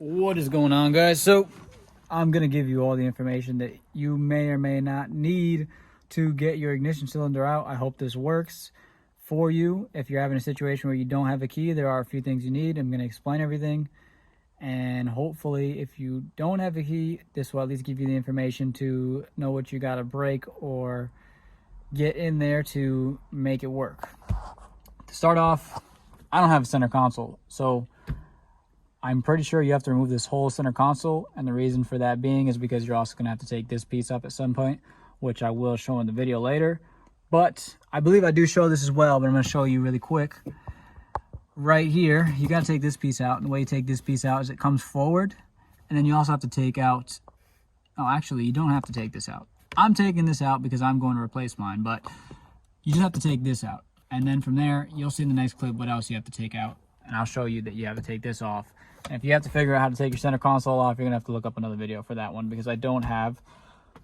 What is going on, guys? So I'm gonna give you all the information that you may or may not need to get your ignition cylinder out. I hope this works for you. If you're having a situation where you don't have a key, there are a few things you need. I'm gonna explain everything, and hopefully if you don't have a key, this will at least give you the information to know what you gotta break or get in there to make it work. To start off, I don't have a center console, so I'm pretty sure you have to remove this whole center console, and the reason for that being is because you're also going to have to take this piece up at some point, which I will show in the video later. But I believe I do show this as well, but I'm going to show you really quick. Right here, you got to take this piece out, and the way you take this piece out is it comes forward, and then you also have to take out, oh, actually, you don't have to take this out. I'm taking this out because I'm going to replace mine, but you just have to take this out. And then from there, you'll see in the next clip what else you have to take out, and I'll show you that you have to take this off. And if you have to figure out how to take your center console off, you're gonna have to look up another video for that one, because I don't have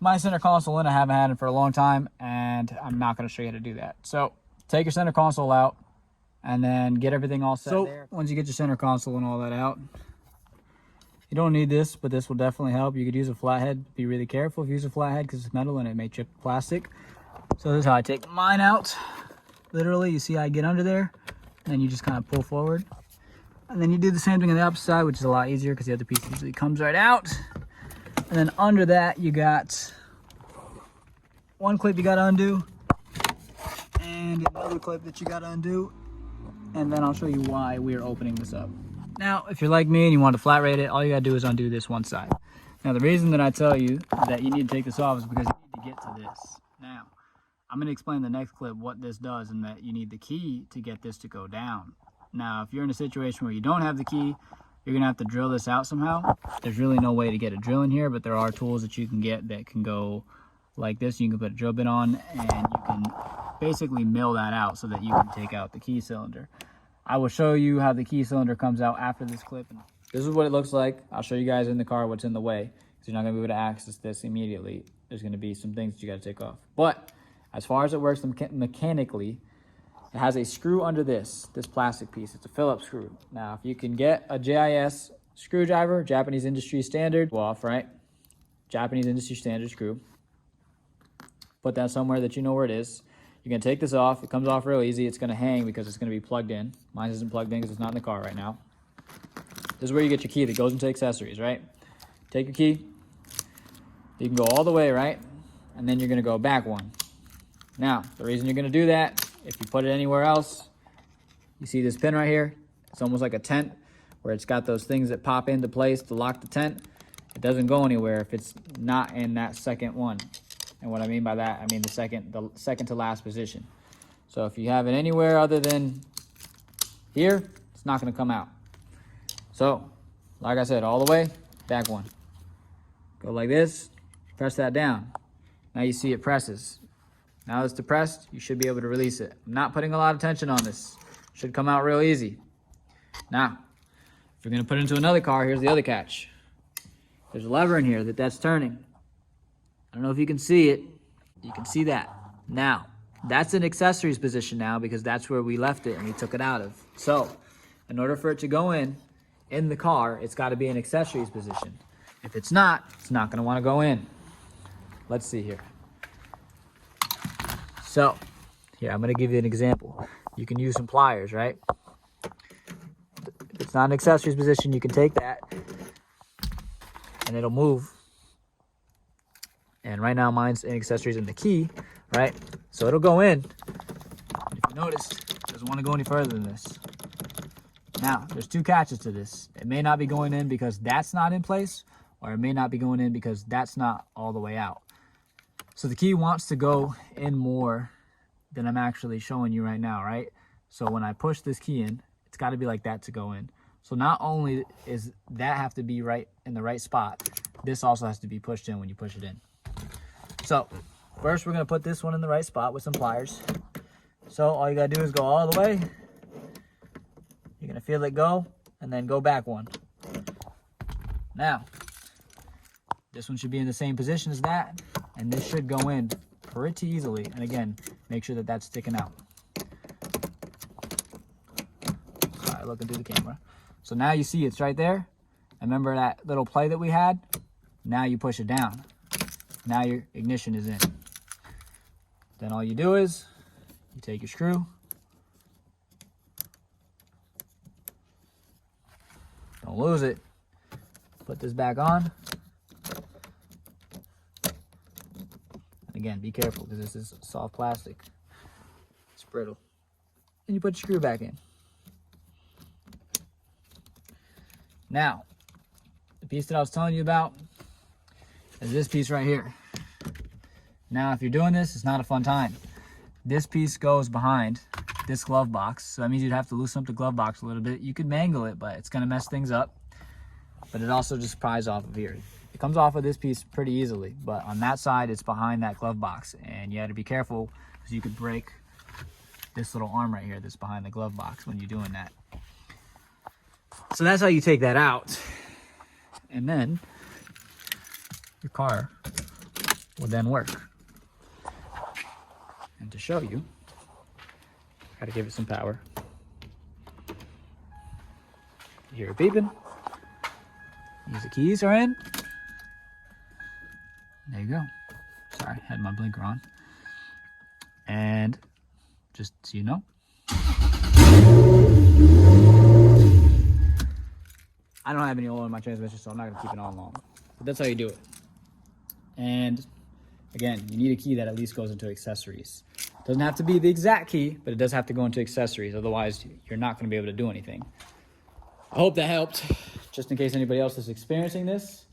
my center console in. I haven't had it for a long time, and I'm not gonna show you how to do that. So take your center console out and then get everything all set there. Once you get your center console and all that out, you don't need this, but this will definitely help. You could use a flathead. Be really careful if you use a flathead because it's metal and it may chip plastic. So this is how I take mine out. Literally, you see I get under there, and then you just kind of pull forward. And then you do the same thing on the opposite side, which is a lot easier because the other piece usually comes right out. And then under that, you got one clip you got to undo, and another clip that you got to undo. And then I'll show you why we're opening this up. Now, if you're like me and you want to flat rate it, all you got to do is undo this one side. Now, the reason that I tell you that you need to take this off is because you need to get to this. Now, I'm going to explain in the next clip what this does, and that you need the key to get this to go down. Now, if you're in a situation where you don't have the key, you're going to have to drill this out somehow. There's really no way to get a drill in here, but there are tools that you can get that can go like this. You can put a drill bit on, and you can basically mill that out so that you can take out the key cylinder. I will show you how the key cylinder comes out after this clip. This is what it looks like. I'll show you guys in the car what's in the way, because you're not going to be able to access this immediately. There's going to be some things that you got to take off. But as far as it works mechanically, it has a screw under this plastic piece. It's a Phillips screw. Now, if you can get a JIS screwdriver, Japanese industry standard, off, right? Japanese industry standard screw. Put that somewhere that you know where it is. You're gonna take this off. It comes off real easy. It's gonna hang because it's gonna be plugged in. Mine isn't plugged in because it's not in the car right now. This is where you get your key that goes into accessories, right? Take your key. You can go all the way, right? And then you're gonna go back one. Now, the reason you're gonna do that, if you put it anywhere else, you see this pin right here? It's almost like a tent where it's got those things that pop into place to lock the tent. It doesn't go anywhere if it's not in that second one. And what I mean by that, I mean the second to last position. So if you have it anywhere other than here, it's not gonna come out. So, like I said, all the way, back one. Go like this, press that down. Now you see it presses. Now it's depressed, you should be able to release it. I'm not putting a lot of tension on this. Should come out real easy. Now, if you're gonna put it into another car, here's the other catch. There's a lever in here that's turning. I don't know if you can see it. You can see that. Now, that's an accessories position now because that's where we left it and we took it out of. So, in order for it to go in the car, it's gotta be an accessories position. If it's not gonna wanna go in. Let's see here. So, here, I'm going to give you an example. You can use some pliers, right? If it's not an accessories position, you can take that, and it'll move. And right now, mine's in accessories in the key, right? So it'll go in. If you notice, it doesn't want to go any further than this. Now, there's two catches to this. It may not be going in because that's not in place, or it may not be going in because that's not all the way out. So the key wants to go in more than I'm actually showing you right now, right? So when I push this key in, it's got to be like that to go in. So not only is that have to be right in the right spot, this also has to be pushed in when you push it in. So first we're going to put this one in the right spot with some pliers. So all you got to do is go all the way. You're going to feel it go, and then go back one. Now, this one should be in the same position as that. And this should go in pretty easily. And again, make sure that that's sticking out. Sorry, looking through the camera. So now you see it's right there. remember that little play that we had? Now you push it down. Now your ignition is in. Then all you do is you take your screw, don't lose it, put this back on. And again, be careful because this is soft plastic. It's brittle. And you put your screw back in. Now, the piece that I was telling you about is this piece right here. Now, if you're doing this, it's not a fun time. This piece goes behind this glove box, so that means you'd have to loosen up the glove box a little bit. You could mangle it, but it's gonna mess things up. But it also just pries off of here. It comes off of this piece pretty easily, but on that side, it's behind that glove box, and you have to be careful because you could break this little arm right here that's behind the glove box when you're doing that. So that's how you take that out. And then your car will then work. And to show you, gotta give it some power. You hear it beeping. These the keys are in. There you go. Sorry, I had my blinker on. And just so you know, I don't have any oil in my transmission, so I'm not gonna keep it on long. But that's how you do it. And again, you need a key that at least goes into accessories. It doesn't have to be the exact key, but it does have to go into accessories. Otherwise, you're not gonna be able to do anything. I hope that helped. Just in case anybody else is experiencing this,